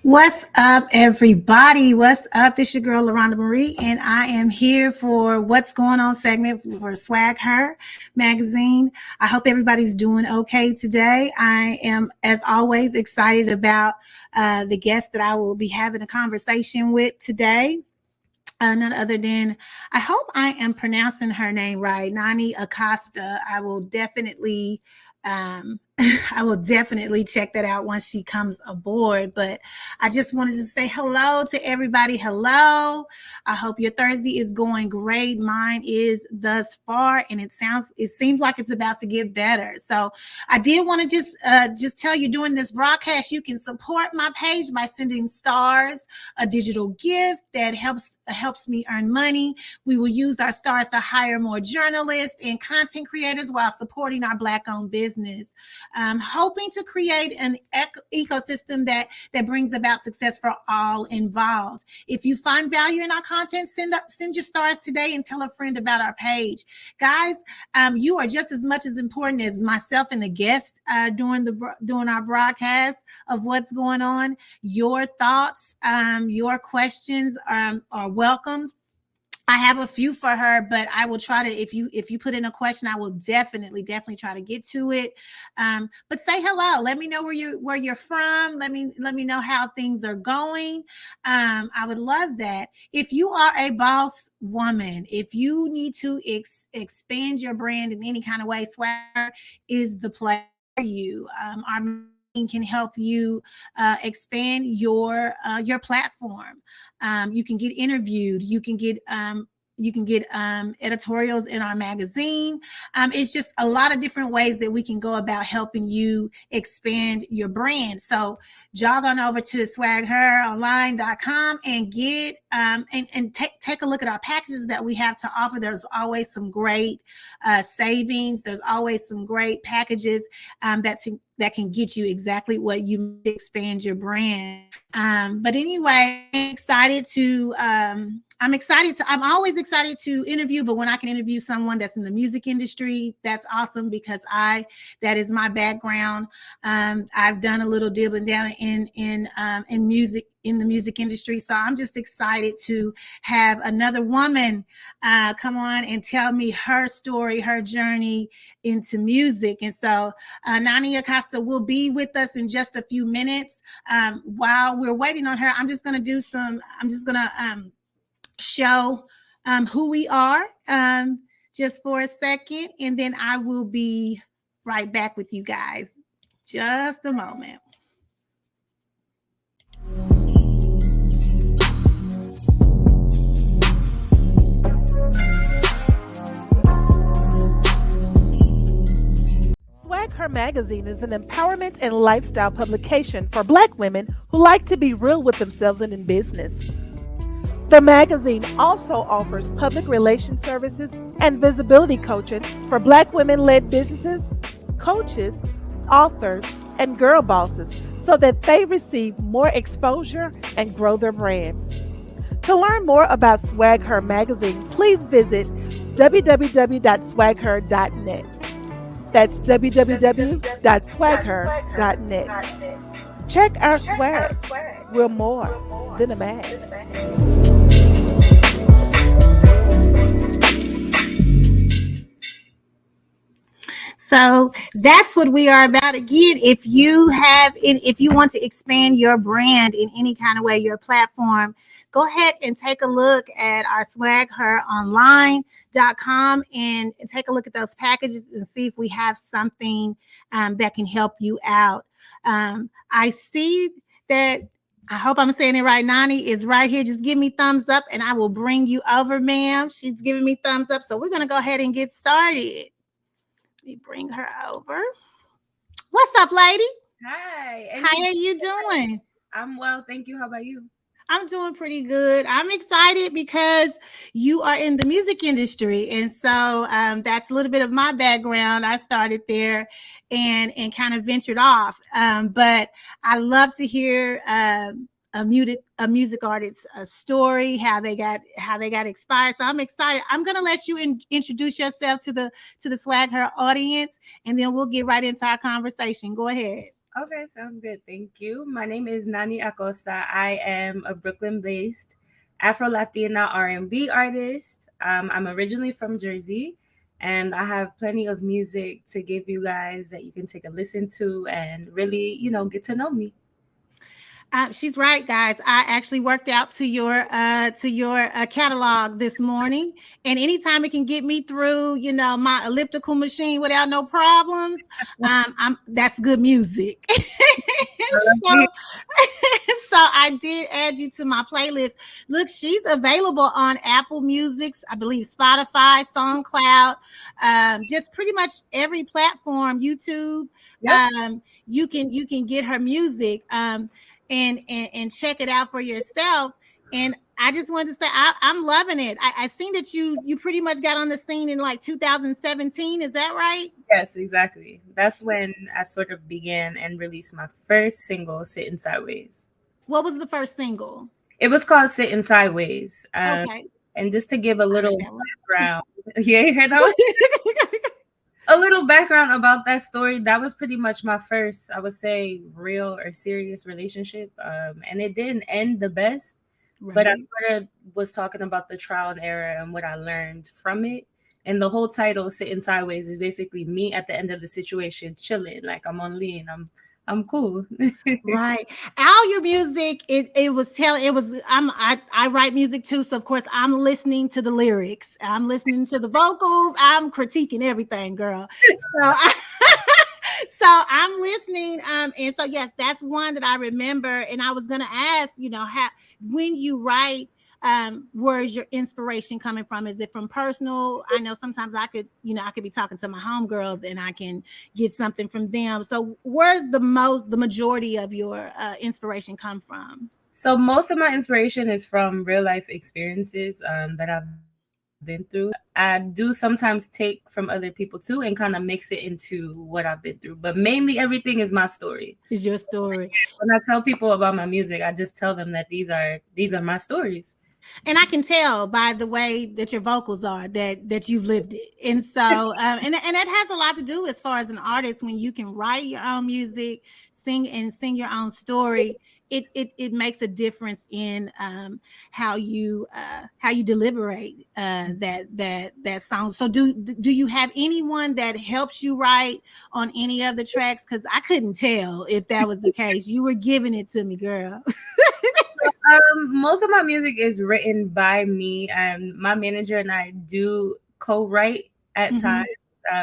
What's up, everybody? What's up? This is your girl, LaRhonda Marie, and I am here for What's Going On segment for Swag Her magazine. I hope everybody's doing okay today. I am, as always, excited about the guest that I will be having a conversation with today. None other than, I hope I am pronouncing her name right, Nanii Acosta. I will definitely check that out once she comes aboard. But I just wanted to say hello to everybody. Hello. I hope your Thursday is going great. Mine is thus far, and it seems like it's about to get better. So I did want to just tell you, during this broadcast, you can support my page by sending stars, a digital gift that helps me earn money. We will use our stars to hire more journalists and content creators while supporting our Black-owned business. Hoping to create an ecosystem that brings about success for all involved. If you find value in our content, send your stars today and tell a friend about our page. Guys, you are just as much as important as myself and the guest during our broadcast of What's Going On. Your thoughts, your questions are welcomed. I have a few for her, but I will try to, if you put in a question, I will definitely try to get to it. But say hello. Let me know where you're from. Let me know how things are going. I would love that. If you are a boss woman, if you need to expand your brand in any kind of way, Swagger is the place for you. Our can help you expand your platform. You can get interviewed. You can get editorials in our magazine. It's just a lot of different ways that we can go about helping you expand your brand. So jog on over to swagheronline.com and get and take a look at our packages that we have to offer. There's always some great savings. There's always some great packages that can get you exactly what you expand your brand. But anyway, I'm always excited to interview, but when I can interview someone that's in the music industry, that's awesome, because that is my background. I've done a little dibbling down in music, in the music industry. So I'm just excited to have another woman come on and tell me her story, her journey into music. And so Nanii Acosta will be with us in just a few minutes. While we're waiting on her, I'm just going to show who we are just for a second, and then I will be right back with you guys. Just a moment. Swag Her magazine is an empowerment and lifestyle publication for Black women who like to be real with themselves and in business. The magazine also offers public relations services and visibility coaching for Black women-led businesses, coaches, authors, and girl bosses so that they receive more exposure and grow their brands. To learn more about Swag Her magazine, please visit www.swagher.net. That's www.swagher.net. Check our swag. We're more than a mag. So that's what we are about. Again, if you want to expand your brand in any kind of way, your platform, go ahead and take a look at our swagheronline.com and take a look at those packages and see if we have something that can help you out. I see that, I hope I'm saying it right, Nanii is right here. Just give me thumbs up and I will bring you over, ma'am. She's giving me thumbs up. So we're going to go ahead and get started. Let me bring her over. What's up, lady? Hi. How are you doing? I'm well, thank you. How about you? I'm doing pretty good. I'm excited because you are in the music industry. And so that's a little bit of my background. I started there and kind of ventured off. But I love to hear a music artist's story, how they got inspired. So I'm excited. I'm gonna let you introduce yourself to the Swag Her audience, and then we'll get right into our conversation. Go ahead. Okay, sounds good. Thank you. My name is Nanii Acosta. I am a Brooklyn-based Afro-Latina R&B artist. I'm originally from Jersey, and I have plenty of music to give you guys that you can take a listen to and really, get to know me. She's right, guys. I actually worked out to your catalog this morning, and anytime it can get me through, my elliptical machine without no problems, I'm that's good music. so, so I did add you to my playlist. Look, she's available on Apple Music's, I believe, Spotify, SoundCloud, just pretty much every platform. YouTube. Yep. You can get her music. And check it out for yourself. And I just wanted to say I'm loving it. I seen that you pretty much got on the scene in like 2017. Is that right? Yes, exactly. That's when I sort of began and released my first single, Sitting Sideways. What was the first single? It was called Sitting Sideways. Okay. And just to give a I heard little that one. background, yeah, you heard that one? A little background about that story. That was pretty much my first, I would say, real or serious relationship. And it didn't end the best, but I Right. sort of was talking about the trial and error and what I learned from it. And the whole title, Sitting Sideways, is basically me at the end of the situation, chilling, like I'm on lean. I'm cool. Right. All your music, it was telling it was I write music too. So of course I'm listening to the lyrics. I'm listening to the vocals. I'm critiquing everything, girl. So so I'm listening. And so yes, that's one that I remember. And I was gonna ask, how when you write, where's your inspiration coming from? Is it from personal? I know sometimes I could be talking to my homegirls and I can get something from them. So where's the majority of your inspiration come from? So most of my inspiration is from real life experiences that I've been through. I do sometimes take from other people too and kind of mix it into what I've been through. But mainly everything is my story. Is your story? When I tell people about my music, I just tell them that these are my stories. And I can tell by the way that your vocals are that you've lived it. And so and that has a lot to do as far as an artist. When you can write your own music, sing your own story, it makes a difference in how you deliberate that song. So do you have anyone that helps you write on any of the tracks? Because I couldn't tell if that was the case. You were giving it to me, girl. Most of my music is written by me, and my manager and I do co-write at Mhm. times.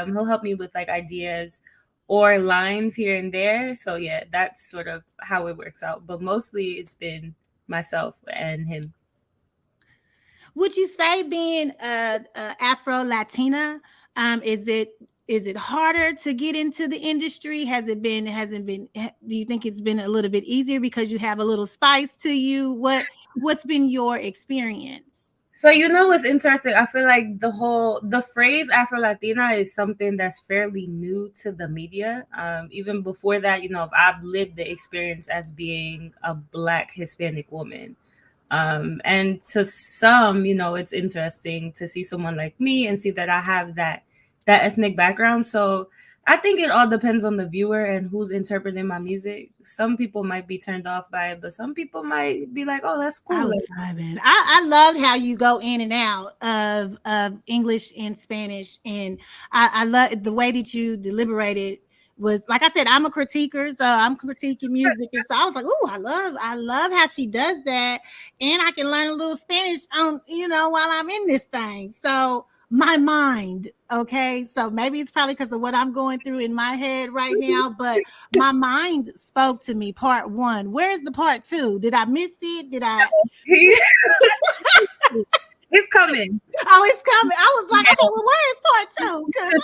He'll help me with like ideas or lines here and there. So yeah, that's sort of how it works out. But mostly it's been myself and him. Would you say being a Afro Latina, is it harder to get into the industry? Has it been? Hasn't been? Do you think it's been a little bit easier because you have a little spice to you? What's been your experience? So what's interesting? I feel like the phrase Afro Latina is something that's fairly new to the media. Even before that, I've lived the experience as being a Black Hispanic woman. And to some, it's interesting to see someone like me and see that I have that ethnic background. So I think it all depends on the viewer and who's interpreting my music. Some people might be turned off by it, but some people might be like, "Oh, that's I cool." was vibing. I loved how you go in and out of English and Spanish, and I love the way that you deliberated. Was like I said, I'm a critiquer, so I'm critiquing music, and so I was like, "Ooh, I love how she does that," and I can learn a little Spanish on while I'm in this thing. So my mind, okay, so maybe it's probably because of what I'm going through in my head right now, but my mind spoke to me. Part one. Where's the part two? Did I miss it? Did I? It's coming. Oh, it's coming. I was like, okay, well, where is part two? Because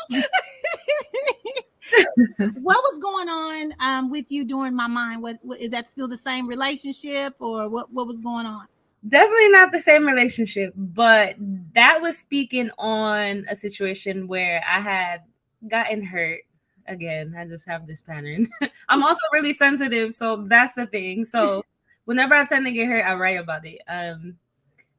what was going on with you during my mind? What is that still the same relationship, or what was going on? Definitely not the same relationship, but that was speaking on a situation where I had gotten hurt. Again, I just have this pattern. I'm also really sensitive, so that's the thing. So whenever I tend to get hurt, I write about it.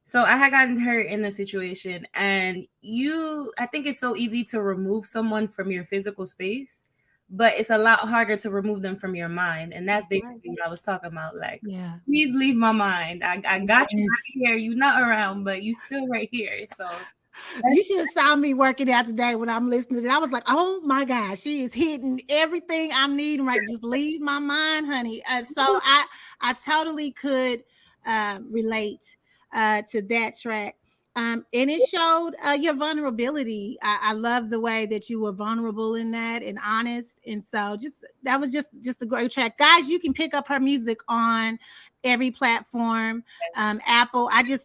So I had gotten hurt in a situation, and I think it's so easy to remove someone from your physical space, but it's a lot harder to remove them from your mind. And that's That's right. basically what I was talking about. Like, Yeah. please leave my mind. I got you Yes. right here. You not around, but you still right here. So You should have saw me working out today when I'm listening to it. I was like, oh my gosh, she is hitting everything I'm needing right. Just leave my mind, honey. So I totally could relate to that track. And it showed your vulnerability. I love the way that you were vulnerable in that and honest. And so just that was just a great track. Guys, you can pick up her music on every platform. Apple, I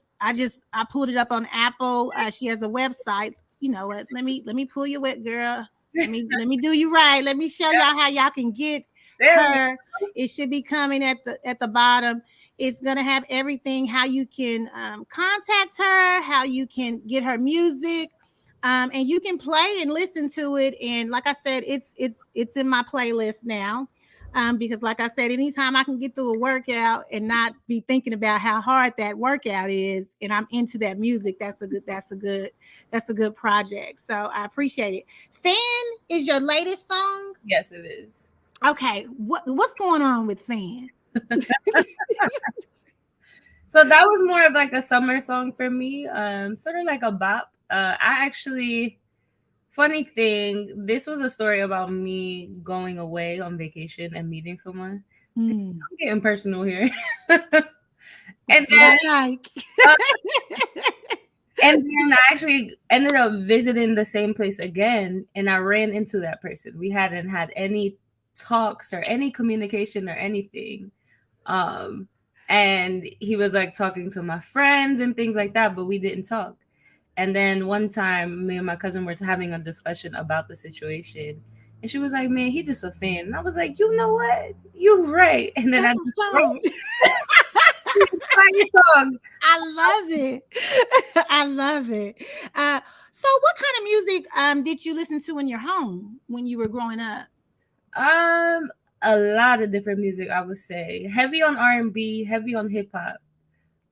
pulled it up on Apple. She has a website. You know what? Let me pull you wet, girl. Let me do you right. Let me show y'all how y'all can get there we her. It should be coming at the bottom. It's gonna have everything, how you can contact her, how you can get her music, and you can play and listen to it. And like I said, it's in my playlist now. Because like I said, anytime I can get through a workout and not be thinking about how hard that workout is, and I'm into that music, that's a good project. So I appreciate it. Fan is your latest song. Yes, it is. Okay, what's going on with Fan? So that was more of like a summer song for me, sort of like a bop. I actually, funny thing, this was a story about me going away on vacation and meeting someone. I'm getting personal here. and then, like. and then I actually ended up visiting the same place again, and I ran into that person. We hadn't had any talks or any communication or anything. And he was like talking to my friends and things like that, but we didn't talk. And then one time, me and my cousin were having a discussion about the situation, and she was like, "Man, he just a fan." And I was like, "You know what? You right." And then That's a song. song. I love it. I love it. So what kind of music did you listen to in your home when you were growing up? A lot of different music, I would say. Heavy on R&B, heavy on hip hop.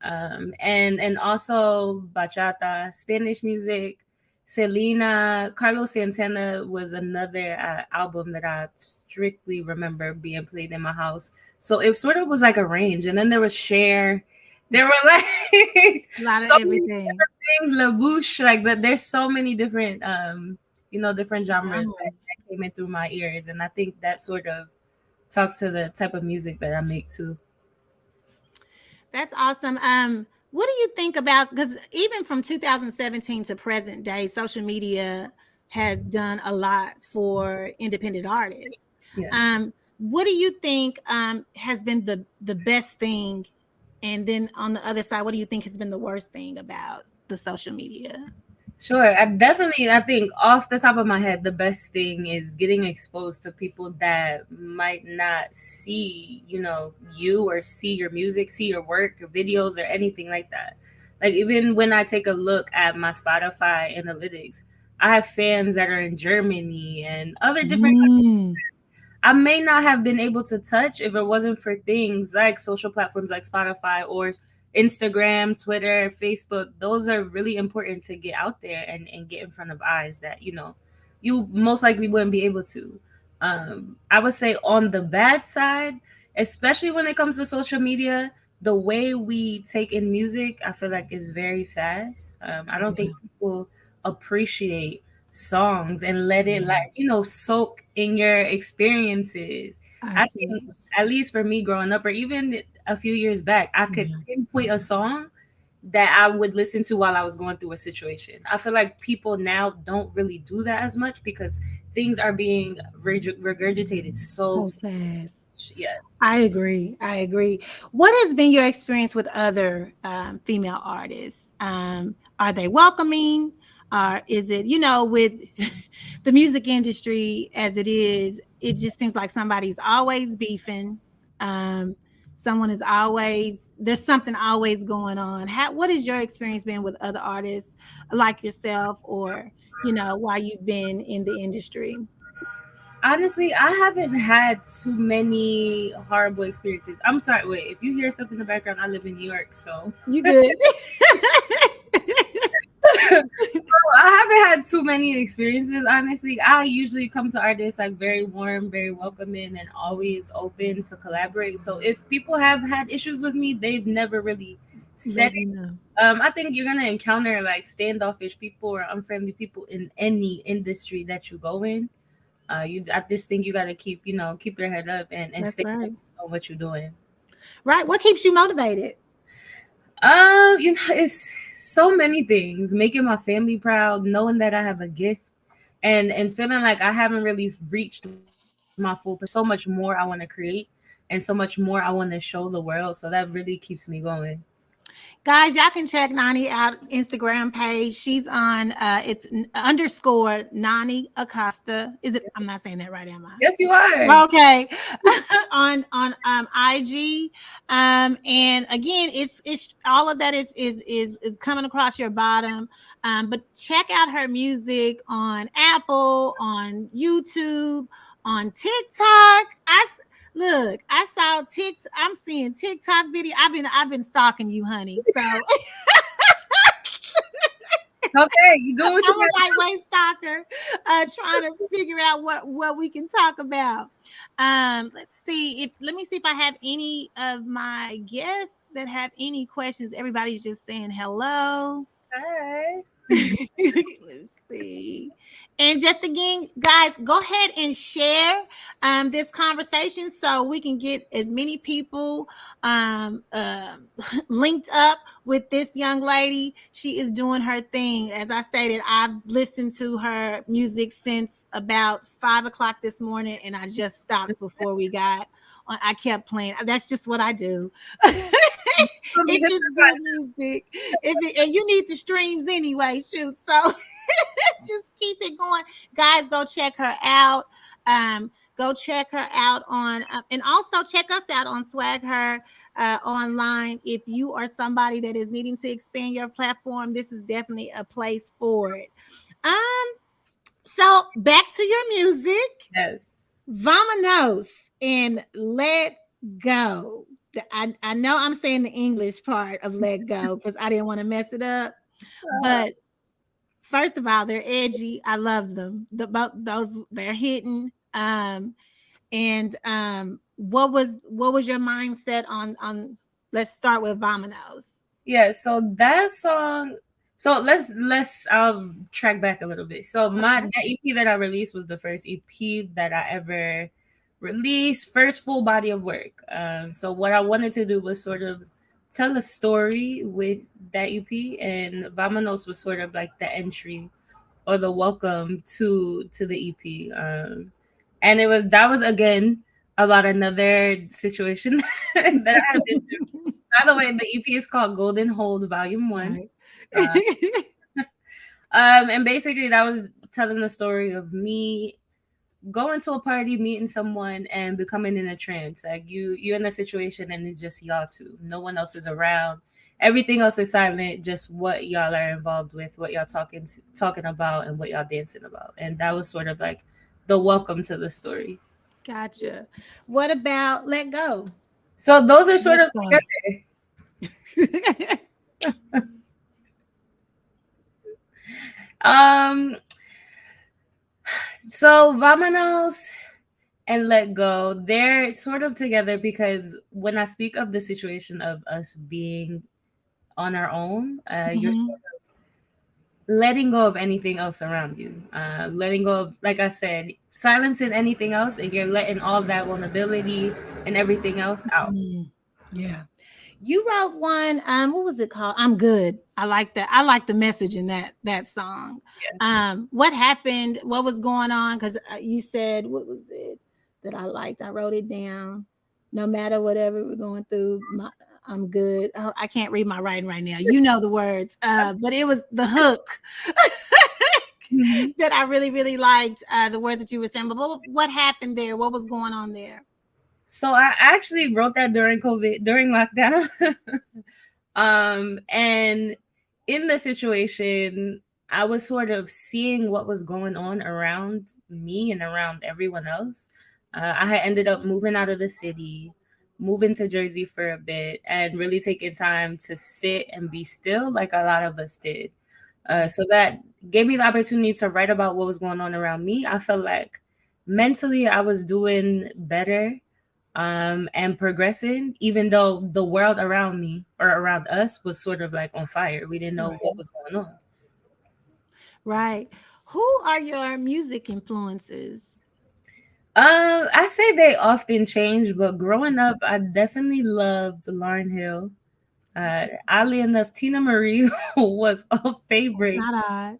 And also bachata, Spanish music. Selena, Carlos Santana was another album that I strictly remember being played in my house. So it sort of was like a range. And then there was Cher. There were like A lot of so many everything. different things, La Bouche, like that. There's so many different different genres that came in through my ears. And I think that sort of talks to the type of music that I make too. That's awesome. What do you think about, because even from 2017 to present day, social media has done a lot for independent artists. Yes. What do you think has been the best thing? And then on the other side, what do you think has been the worst thing about the social media? Sure. I think off the top of my head, the best thing is getting exposed to people that might not see, you or see your music, see your work, your videos, or anything like that. Like, even when I take a look at my Spotify analytics, I have fans that are in Germany and other different countries I may not have been able to touch if it wasn't for things like social platforms like Spotify or Instagram, Twitter, Facebook. Those are really important to get out there and get in front of eyes that, you most likely wouldn't be able to. I would say on the bad side, especially when it comes to social media, the way we take in music, I feel like is very fast. I don't think people appreciate songs and let it soak in your experiences. I think at least for me growing up or even a few years back, I could pinpoint a song that I would listen to while I was going through a situation. I feel like people now don't really do that as much because things are being regurgitated so fast. Yes. I agree. What has been your experience with other female artists? Are they welcoming? Is it, with the music industry as it is, it just seems like somebody's always beefing. There's something always going on. What has your experience been with other artists like yourself, or, while you've been in the industry? Honestly, I haven't had too many horrible experiences. I'm sorry, wait, if you hear stuff in the background, I live in New York, so you good. I haven't had had too many experiences, honestly. I usually come to artists like very warm, very welcoming, and always open to collaborate. So if people have had issues with me, they've never really said Let you it. know. I think you're gonna encounter like standoffish people or unfriendly people in any industry that you go in. I just think you gotta keep, keep your head up and That's stay right. focused on what you're doing. Right. What keeps you motivated? It's so many things. Making my family proud, knowing that I have a gift, and feeling like I haven't really reached my full potential. So much more I want to create, and so much more I want to show the world. So that really keeps me going. Guys, y'all can check Nanii out Instagram page. She's on it's underscore Nanii Acosta. Is it? I'm not saying that right, am Yes, you are. I? Okay. on IG. And again, it's all of that is coming across your bottom. But check out her music on Apple, on YouTube, on TikTok. Look, I saw TikTok. I'm seeing TikTok video. I've been stalking you, honey. So Okay, you doing what you I'm a got. lightweight stalker, trying to figure out what we can talk about. Let me see if I have any of my guests that have any questions. Everybody's just saying hello. Hi. Let's see. And just again, guys, go ahead and share this conversation so we can get as many people um, uh, linked up with this young lady. She is doing her thing. As I stated, I've listened to her music since about 5 o'clock this morning, and I just stopped before we got on. I kept playing. That's just what I do. If it's good music, and you need the streams anyway, shoot. So just keep it going, guys. Go check her out. Go check her out on, and also check us out on Swag Her online. If you are somebody that is needing to expand your platform, this is definitely a place for it. Um, so back to your music. Yes. Vamonos and Let Go. I know I'm saying the English part of Let Go because I didn't want to mess it up. But first of all, they're edgy. I love them. Those they're hitting. And what was your mindset on let's start with Vamonos. Yeah, so that song. So let's track back a little bit. So Okay. that EP that I released was the first EP that I ever released, first full body of work. So what I wanted to do was sort of tell a story with that EP, and Vamanos was sort of like the entry or the welcome to the EP. And that was again about another situation that I had been through. By the way, the EP is called Golden Hold Volume One. Right. Uh, and basically that was telling the story of me going to a party, meeting someone, and becoming in a trance. Like you're in a situation and it's just y'all two. No one else is around. Everything else is silent. Just what y'all are involved with, what y'all talking about, and what y'all dancing about. And that was sort of like the welcome to the story. Gotcha. What about Let Go? So those are sort Let's of go. together. Um. So Vamanos and Let Go, they're sort of together because when I speak of the situation of us being on our own, you're Mhm. letting go of anything else around you. Letting go of, like I said, silencing anything else, and you're letting all that vulnerability and everything else out. Mm, yeah. You wrote one, what was it called? I'm Good. I like that. I like the message in that song. What happened? What was going on? Because you said, what was it that I liked? I wrote it down. No matter whatever we're going through, I'm good. Oh, I can't read my writing right now. You know the words. But it was the hook Mhm. that I really, really liked. The words that you were saying. But what happened there? What was going on there? So I actually wrote that during COVID, during lockdown. And in the situation, I was sort of seeing what was going on around me and around everyone else. I had ended up moving out of the city, moving to Jersey for a bit, and really taking time to sit and be still, like a lot of us did. So that gave me the opportunity to write about what was going on around me. I felt like mentally I was doing better and progressing, even though the world around me or around us was sort of like on fire. We didn't know what Right. was going on. Right. Who are your music influences? I say they often change, but growing up, I definitely loved Lauryn Hill. Oddly enough, Tina Marie was a favorite. Not odd.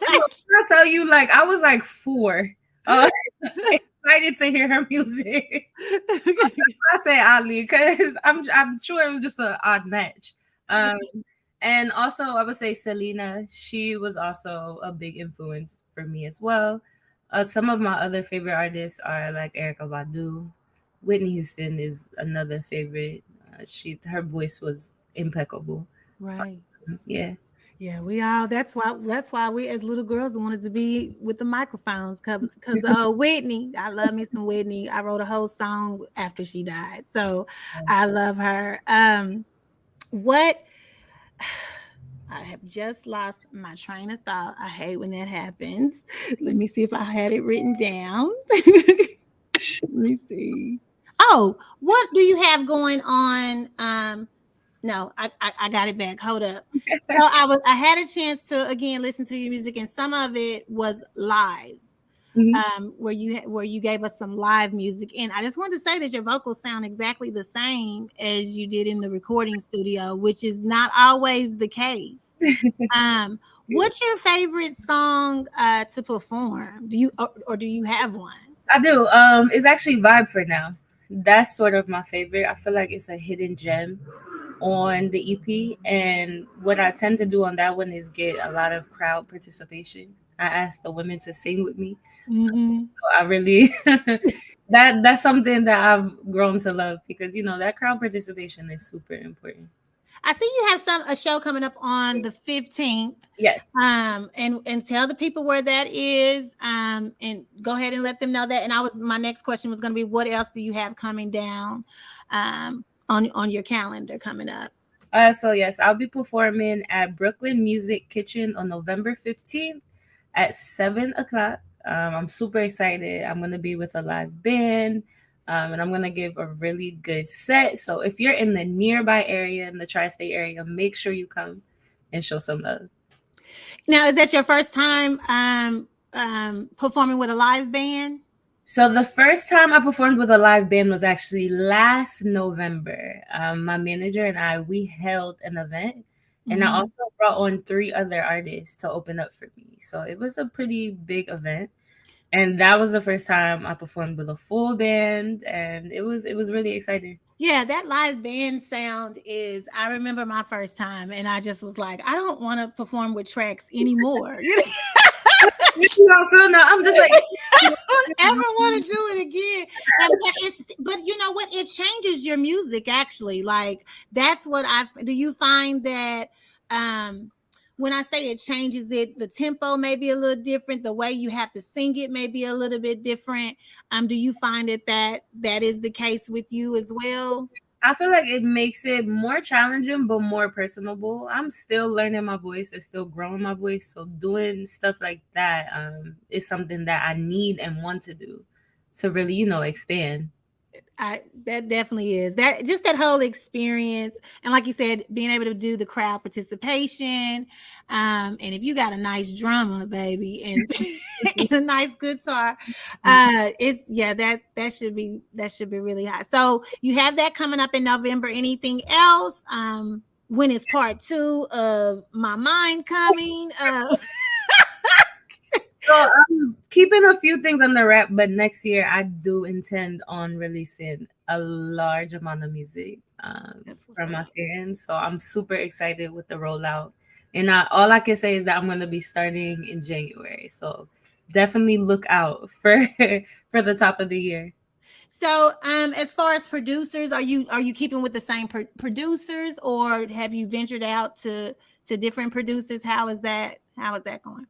I tell you, like I was like 4, uh, excited to hear her music. I say oddly because I'm sure it was just an odd match. Um, and also I would say Selena. She was also a big influence for me as well. Some of my other favorite artists are like Erica Badu. Whitney Houston is another favorite. Her voice was impeccable. Right. Yeah. Yeah, we all. That's why we as little girls wanted to be with the microphones. Cause Whitney, I love me some Whitney. I wrote a whole song after she died, so I love her. What I have just lost my train of thought. I hate when that happens. Let me see if I had it written down. Let me see. Oh, what do you have going on? No, I got it back. Hold up. So I had a chance to again listen to your music, and some of it was live. Mhm. Where you gave us some live music, and I just wanted to say that your vocals sound exactly the same as you did in the recording studio, which is not always the case. Um, what's your favorite song to perform? Do you or do you have one? I do. It's actually Vibe for Now. That's sort of my favorite. I feel like it's a hidden gem on the EP. And what I tend to do on that one is get a lot of crowd participation. I ask the women to sing with me. Mm-hmm. So I really that's something that I've grown to love because that crowd participation is super important. I see you have a show coming up on the 15th. Yes. And tell the people where that is. And go ahead and let them know that. And my next question was going to be, what else do you have coming down on your calendar coming up? So yes, I'll be performing at Brooklyn Music Kitchen on November 15th at 7 o'clock. I'm super excited. I'm gonna be with a live band, and I'm gonna give a really good set. So if you're in the nearby area, in the tri-state area, make sure you come and show some love. Now, is that your first time performing with a live band? So the first time I performed with a live band was actually last November. My manager and we held an event, and I Mm-hmm. also brought on 3 other artists to open up for me. So it was a pretty big event, and that was the first time I performed with a full band, and it was really exciting. Yeah, that live band sound is. I remember my first time, and I just was like, I don't want to perform with tracks anymore. You don't feel now. I'm just like, Don't ever want to do it again. But you know what? It changes your music actually. Like that's what I do. You find that um when I say it changes it, the tempo may be a little different. The way you have to sing it may be a little bit different. Do you find that is the case with you as well? I feel like it makes it more challenging but more personable. I'm still learning my voice and still growing my voice. So doing stuff like that is something that I need and want to do to really, expand. That definitely is that just that whole experience, and like you said, being able to do the crowd participation, and if you got a nice drummer, baby, and, and a nice guitar, it's yeah that should be really hot. So you have that coming up in November. Anything else? When is part 2 of My Mind coming? So I'm keeping a few things under wrap, but next year I do intend on releasing a large amount of music That's what's from my up. fans. So I'm super excited with the rollout. And all I can say is that I'm going to be starting in January. So definitely look out for for the top of the year. So, as far as producers, are you keeping with the same producers, or have you ventured out to different producers? How is that? How is that going?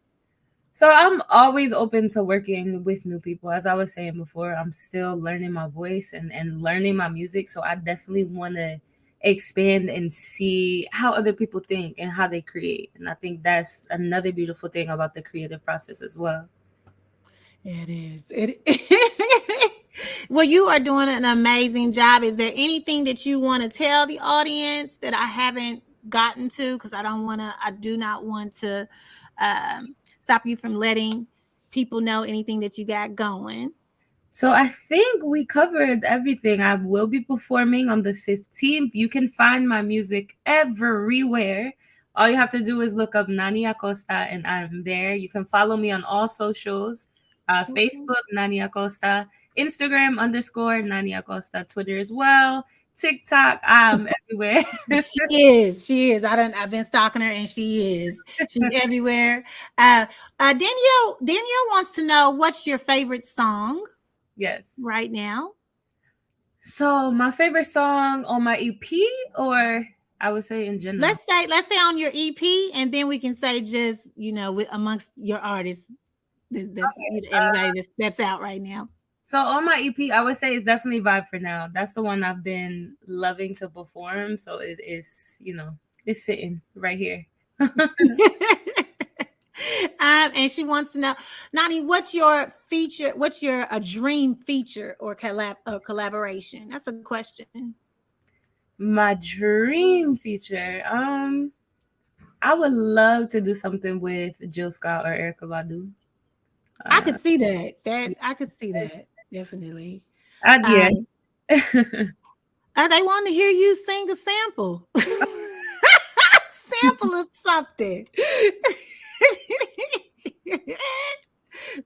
So I'm always open to working with new people. As I was saying before, I'm still learning my voice and learning my music. So I definitely want to expand and see how other people think and how they create. And I think that's another beautiful thing about the creative process as well. It is. It well, you are doing an amazing job. Is there anything that you want to tell the audience that I haven't gotten to? Because I do not want to stop you from letting people know anything that you got going. So I think we covered everything. I will be performing on the 15th. You can find my music everywhere. All you have to do is look up Nanii Acosta and I'm there. You can follow me on all socials. Facebook, Nanii Acosta, Instagram _Nanii Acosta, Twitter as well, TikTok, I'm everywhere. She is. I've been stalking her and she is. She's everywhere. Danielle wants to know, what's your favorite song Yes. right now? So my favorite song on my EP, or I would say in general. Let's say on your EP, and then we can say just amongst your artists that's Okay, everybody that's out right now. So on my EP, I would say it's definitely Vibe for Now. That's the one I've been loving to perform. So it's it's sitting right here. And she wants to know, Nanii, what's your feature? What's your dream feature or collaboration? That's a question. My dream feature. I would love to do something with Jill Scott or Erykah Badu. I could see that. I could see that, definitely. Yeah. They want to hear you sing a sample. Sample of something.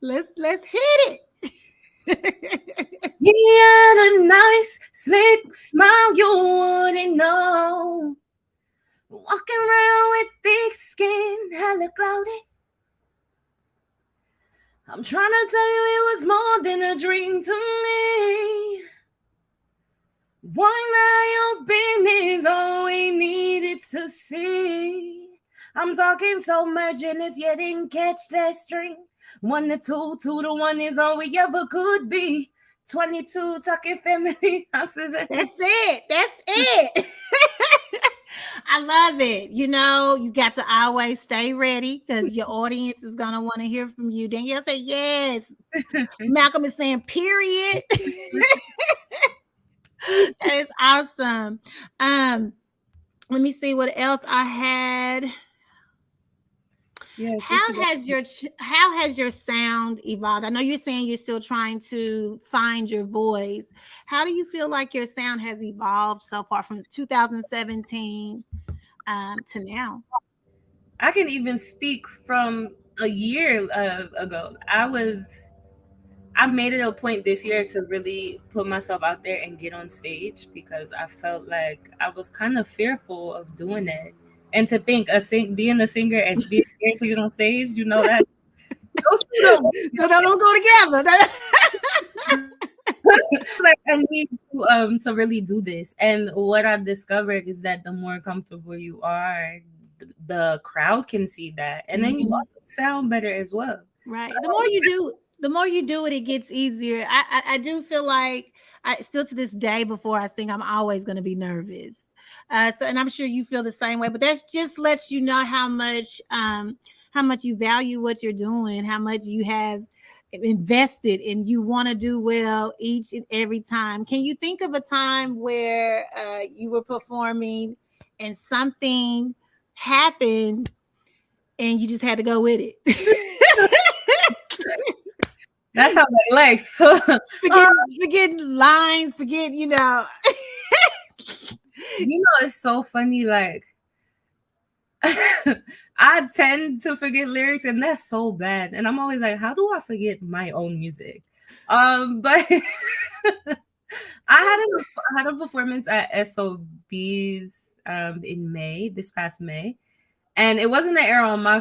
Let's hit it. He had a nice, slick smile you wouldn't know. Walking around with thick skin, hella cloudy. I'm trying to tell you it was more than a dream to me. Why now your business all we needed to see. I'm talking so much, and if you didn't catch that string, 1 to 2, 2 to 1 is all we ever could be. 22 talking family houses. That's it. I love it. You got to always stay ready because your audience is going to want to hear from you. Danielle said, yes. Malcolm is saying, period. That is awesome. Let me see what else I had. Yes, how has your sound evolved? I know you're saying you're still trying to find your voice. How do you feel like your sound has evolved so far from 2017 to now? I can even speak from a year ago. I made it a point this year to really put myself out there and get on stage because I felt like I was kind of fearful of doing that. And to think being a singer and being scared to get on stage, that those two don't go together. Like I need to really do this. And what I've discovered is that the more comfortable you are, the crowd can see that, and then you also sound better as well. Right. The more you do it, it gets easier. I do feel like I still to this day before I sing, I'm always going to be nervous. And I'm sure you feel the same way, but that just lets you know how much you value what you're doing, how much you have invested and you want to do well each and every time. Can you think of a time where you were performing and something happened and you just had to go with it? That's how my life. Forget lines, It's so funny. Like, I tend to forget lyrics, and that's so bad. And I'm always like, how do I forget my own music? But I had a performance at SOB's in this past May. And it wasn't an error on my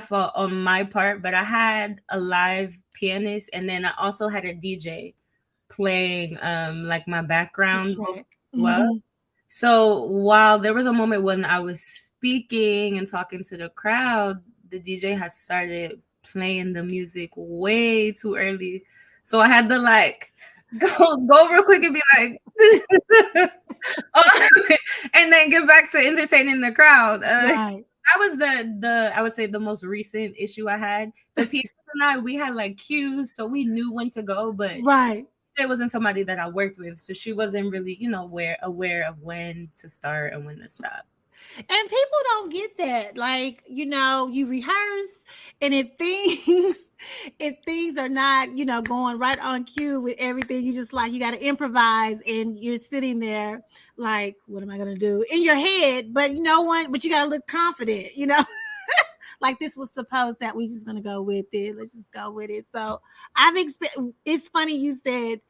part, but I had a live pianist, and then I also had a DJ playing like my background well. So while there was a moment when I was speaking and talking to the crowd, the DJ had started playing the music way too early. So I had to go real quick and be like, oh, and then get back to entertaining the crowd. Right. That was the I would say the most recent issue I had. The people and I, we had like cues, so we knew when to go, but Right. it wasn't somebody that I worked with, so she wasn't really, aware of when to start and when to stop. And people don't get that. Like, you rehearse, and if things are not, going right on cue with everything, you just like you got to improvise, and you're sitting there like, what am I gonna do in your head? But but you got to look confident, like this was supposed that we just gonna go with it. Let's just go with it. So it's funny you said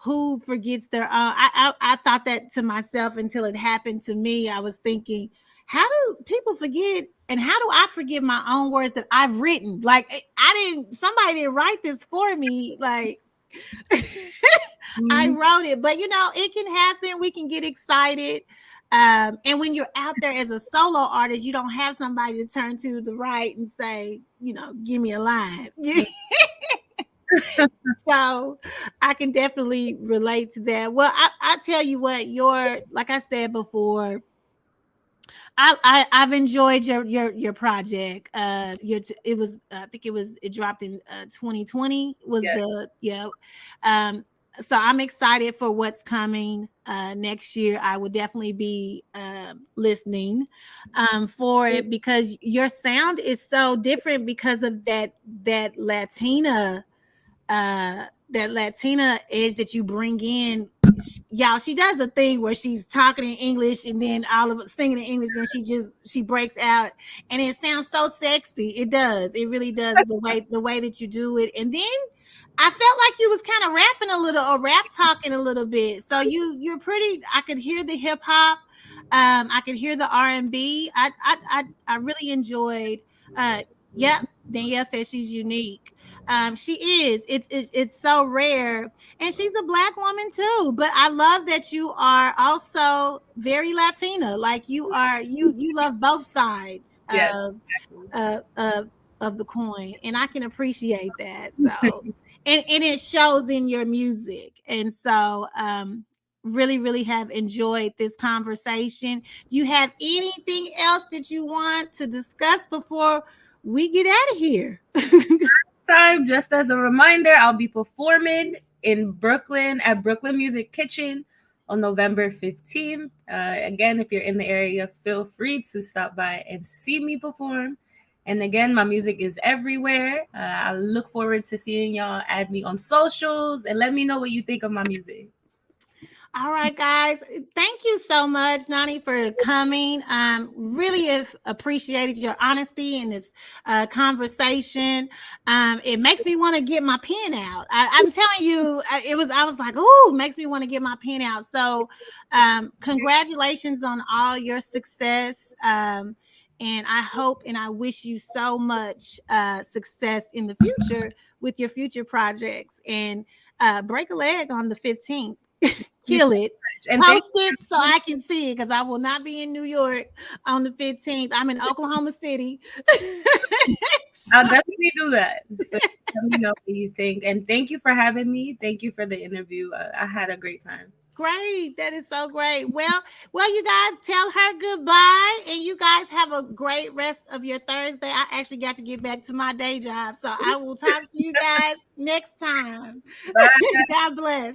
who forgets their own. I thought that to myself until it happened to me. I was thinking, how do people forget, and how do I forget my own words that I've written? Like somebody didn't write this for me. Like I wrote it, but it can happen. We can get excited. And when you're out there as a solo artist, you don't have somebody to turn to the right and say, give me a line. So I can definitely relate to that. Well, I tell you what, like I said before, I've enjoyed your project. It was, I think it dropped in 2020 was so I'm excited for what's coming next year. I will definitely be listening for it, because your sound is so different because of that Latina edge that you bring in. Y'all, she does a thing where she's talking in English and then all of it singing in English, and she breaks out, and it sounds so sexy. It does. It really does, the way that you do it. And then I felt like you was kind of rapping a little, or rap talking a little bit. So you're pretty. I could hear the hip hop. I could hear the R&B. I really enjoyed. Yep. Danielle says she's unique. She is. It's so rare, and she's a Black woman too. But I love that you are also very Latina. Like you are. You love both sides of the coin, and I can appreciate that. So, and it shows in your music, and so really, really have enjoyed this conversation. Do you have anything else that you want to discuss before we get out of here? Time, just as a reminder, I'll be performing in Brooklyn at Brooklyn Music Kitchen on November 15th. Again, if you're in the area, feel free to stop by and see me perform. And again, my music is everywhere. I look forward to seeing y'all. Add me on socials and let me know what you think of my music. All right, guys. Thank you so much, Nanii, for coming. Really have appreciated your honesty in this conversation. It makes me want to get my pen out. I'm telling you, I was like, oh, makes me want to get my pen out. So congratulations on all your success. And I hope and I wish you so much success in the future with your future projects. And break a leg on the 15th. Kill it. And post it so I can see it, because I will not be in New York on the 15th. I'm in Oklahoma City. I'll definitely do that. So let me know what you think. And thank you for having me. Thank you for the interview. I had a great time. Great. That is so great. Well, you guys, tell her goodbye, and you guys have a great rest of your Thursday. I actually got to get back to my day job, so I will talk to you guys next time. Bye. God bless.